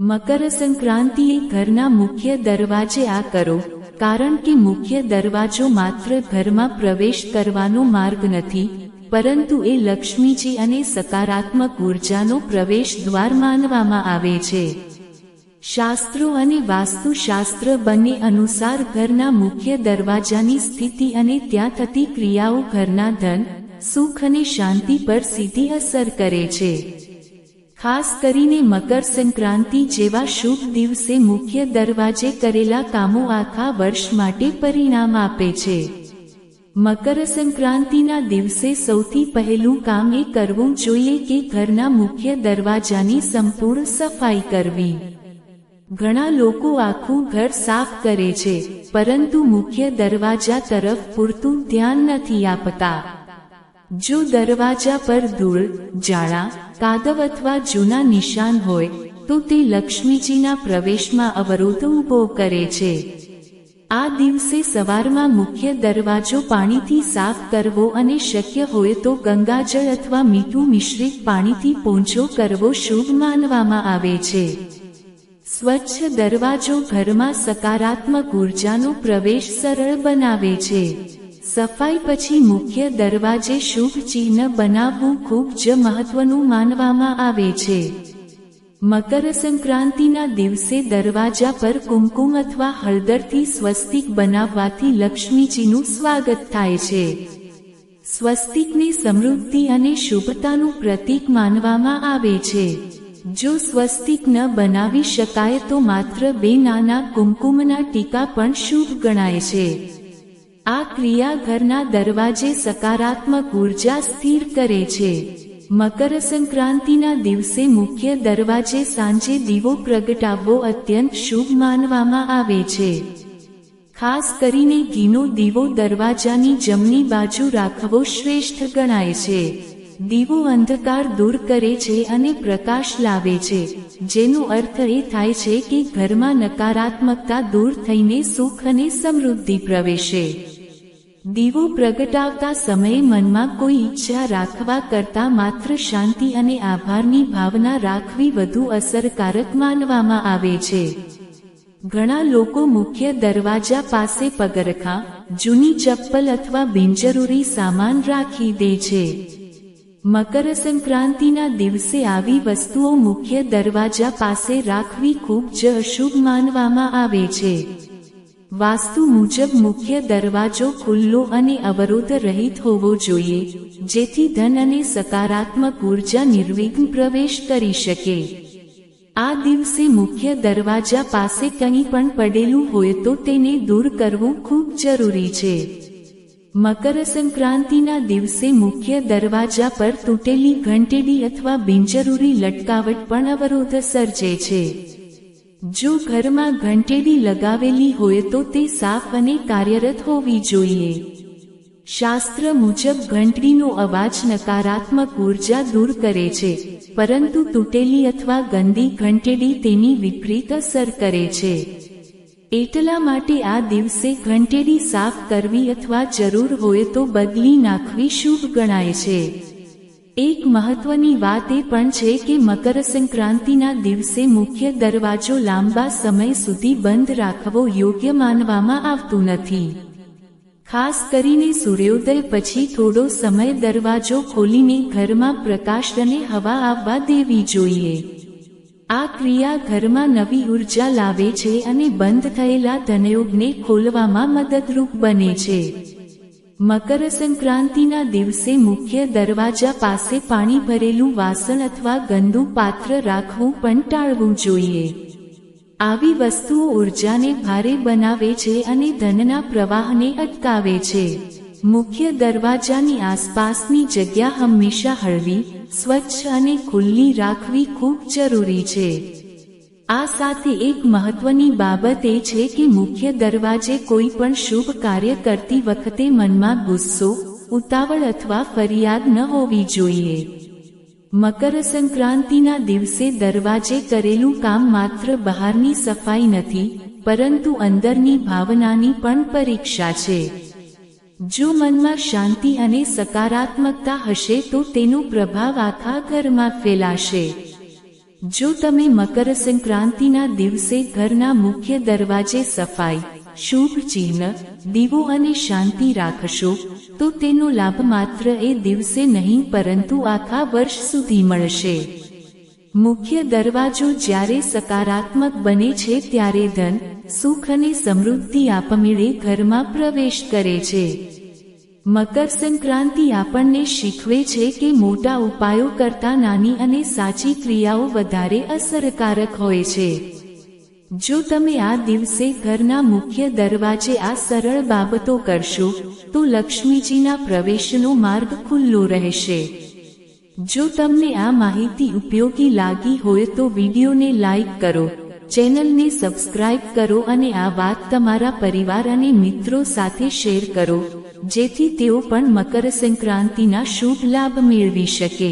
મકર સંક્રાંતિએ ઘરના મુખ્ય દરવાજે આ કરો, કારણ કે મુખ્ય દરવાજો માત્ર ઘરમાં પ્રવેશ કરવાનો માર્ગ નથી, પરંતુ એ લક્ષ્મીજી અને સકારાત્મક ઉર્જાનો પ્રવેશ દ્વાર માનવામાં આવે છે. શાસ્ત્રો અને વાસ્તુશાસ્ત્ર બંને અનુસાર ઘરના મુખ્ય દરવાજાની સ્થિતિ અને ત્યાં થતી ક્રિયાઓ ઘરના ધન, સુખ અને શાંતિ પર સીધી અસર કરે છે. ખાસ કરીને મકર સંક્રાંતિ જેવા શુભ દિવસે મુખ્ય દરવાજે કરેલા કામો આખા વર્ષ માટે પરિણામ આપે છે. મકર સંક્રાંતિના દિવસે સૌથી પહેલું કામ એ કરવું જોઈએ કે ઘરના મુખ્ય દરવાજાની સંપૂર્ણ સફાઈ કરવી. ઘણા લોકો આખું ઘર સાફ કરે છે, પરંતુ મુખ્ય દરવાજા તરફ પૂરતું ધ્યાન નથી આપતા. જો દરવાજા પર ધૂળ, જાળા, કાદવ અથવા જૂના નિશાન હોય તો તે લક્ષ્મીજીના પ્રવેશમાં અવરોધ ઊભો કરે છે. આ દિવસે સવારમાં મુખ્ય દરવાજો પાણીથી સાફ કરવો અને શક્ય હોય તો ગંગાજળ અથવા મીઠું મિશ્રિત પાણીથી પોંછો કરવો શુભ માનવામાં આવે છે. સ્વચ્છ દરવાજો ઘરમાં સકારાત્મક ઉર્જાનો પ્રવેશ સરળ બનાવે છે. સફાઈ પછી મુખ્ય દરવાજે શુભ ચિહ્ન બનાવવું ખૂબ જ મહત્વનું માનવામાં આવે છે. મકર સંક્રાંતિના દિવસે દરવાજા પર કુમકુમ અથવા હળદરથી સ્વસ્તિક બનાવવાથી લક્ષ્મીજીનું સ્વાગત થાય છે. સ્વસ્તિકને સમૃદ્ધિ અને શુભતાનું પ્રતીક માનવામાં આવે છે. જો સ્વસ્તિક ન બનાવી શકાય તો માત્ર 2 નાના કુમકુમના ટીકા પણ શુભ ગણાય છે. આ ક્રિયા ઘરના દરવાજે સકારાત્મક ઉર્જા સ્થિર કરે છે. મકર સંક્રાંતિના દિવસે મુખ્ય દરવાજે સાંજે દીવો પ્રગટાવવો અત્યંત શુભ માનવામાં આવે છે. ખાસ કરીને ઘીનો દીવો દરવાજાની જમણી બાજુ રાખવો શ્રેષ્ઠ ગણાય છે. દીવો અંધકાર દૂર કરે છે અને પ્રકાશ લાવે છે, જેનો અર્થ એ થાય છે કે ઘરમાં નકારાત્મકતા દૂર થઈને સુખ અને સમૃદ્ધિ પ્રવેશે. દીવો પ્રગટાવતા સમયે મનમાં કોઈ ઈચ્છા રાખવા કરતાં માત્ર શાંતિ અને આભારની ભાવના રાખવી વધુ અસરકારક માનવામાં આવે છે. ઘણા લોકો મુખ્ય દરવાજા પાસે પગરખાં, જૂની ચપ્પલ અથવા બિનજરૂરી સામાન રાખી દે છે. મકર સંક્રાંતિના દિવસે આવી વસ્તુઓ મુખ્ય દરવાજા પાસે રાખવી ખૂબ જ અશુભ માનવામાં આવે છે. વાસ્તુ મુજબ મુખ્ય દરવાજો ખુલ્લો અને અવરોધ રહિત હોવો જોઈએ, જેથી ધન અને સકારાત્મક ઉર્જા નિર્વિઘ્ન પ્રવેશ કરી શકે. આ દિવસે મુખ્ય દરવાજા પાસે કંઈ પણ પડેલું હોય તો તેને દૂર કરવું ખૂબ જરૂરી છે. મકર સંક્રાંતિના દિવસે મુખ્ય દરવાજા પર તૂટેલી ઘંટેડી અથવા બિનજરૂરી લટકાવટ પણ અવરોધ સર્જે છે. જો ઘરમાં ઘંટેડી લગાવેલી હોય તો તે સાફ અને કાર્યરત હોવી જોઈએ. શાસ્ત્ર મુજબ ઘંટડીનો અવાજ નકારાત્મક ઉર્જા દૂર કરે છે, પરંતુ તૂટેલી અથવા ગંદી ઘંટેડી તેની વિપરીત અસર કરે છે. એટલા માટે આ દિવસે ઘંટેડી સાફ કરવી અથવા જરૂર હોય તો બદલી નાખવી શુભ ગણાય છે. એક મહત્વની વાત એ પણ છે કે મકર સંક્રાંતિના દિવસે મુખ્ય દરવાજો લાંબા સમય સુધી બંધ રાખવો યોગ્ય માનવામાં આવતું નથી. ખાસ કરીને સૂર્યોદય પછી થોડો સમય દરવાજો ખોલીને ઘરમાં પ્રકાશ અને હવા આવવા દેવી જોઈએ. આ ક્રિયા ઘરમાં નવી ઉર્જા લાવે છે અને બંધ થયેલા ધનયોગને ખોલવામાં મદદરૂપ બને છે. મકર સંક્રાંતિના દિવસે મુખ્ય દરવાજા પાસે પાણી ભરેલું વાસણ અથવા ગંદુ પાત્ર રાખવું પણ ટાળવું જોઈએ. આવી વસ્તુઓ ઉર્જાને ભારે બનાવે છે અને ધનના પ્રવાહને અટકાવે છે. મુખ્ય દરવાજાની આસપાસની જગ્યા હંમેશા હળવી, સ્વચ્છ અને ખુલ્લી રાખવી ખૂબ જરૂરી છે. આ સાથે એક મહત્વની બાબત એ છે કે મુખ્ય દરવાજે કોઈ પણ શુભ કાર્ય કરતી વખતે મનમાં ગુસ્સો, ઉતાવળ અથવા ફરિયાદ ન હોવી જોઈએ. મકર સંક્રાંતિના દિવસે દરવાજે કરેલું કામ માત્ર બહારની સફાઈ નથી, પરંતુ અંદરની ભાવનાની પણ પરીક્ષા છે. જો મનમાં શાંતિ અને સકારાત્મકતા હશે તો તેનો પ્રભાવ આખા ઘરમાં ફેલાશે. જો તમે મકર સંક્રાંતિના દિવસે ઘરના મુખ્ય દરવાજે સફાઈ, શુભ ચિહ્ન, દીવો અને શાંતિ રાખશો તો તેનો લાભ માત્ર એ દિવસે નહીં પરંતુ આખા વર્ષ સુધી મળશે. મુખ્ય દરવાજો જ્યારે સકારાત્મક બને છે ત્યારે ધન, સુખ અને સમૃદ્ધિ આપમેળે ઘરમાં પ્રવેશ કરે છે. મકર સંક્રાંતિ આપણને શીખવે છે કે મોટા ઉપાયો કરતાં નાની અને સાચી ક્રિયાઓ વધારે અસરકારક હોય છે. જો તમે આ દિવસે ઘરના મુખ્ય દરવાજે આ સરળ બાબતો કરશો તો લક્ષ્મીજીના પ્રવેશનો માર્ગ ખુલ્લો રહેશે. જો તમને આ માહિતી ઉપયોગી લાગી હોય તો વિડીયોને લાઈક કરો, ચેનલને સબસ્ક્રાઇબ કરો અને આ વાત તમારા પરિવાર અને મિત્રો સાથે શેર કરો જેથી તેઓ પણ મકર સંક્રાંતિના શુભ લાભ મેળવી શકે.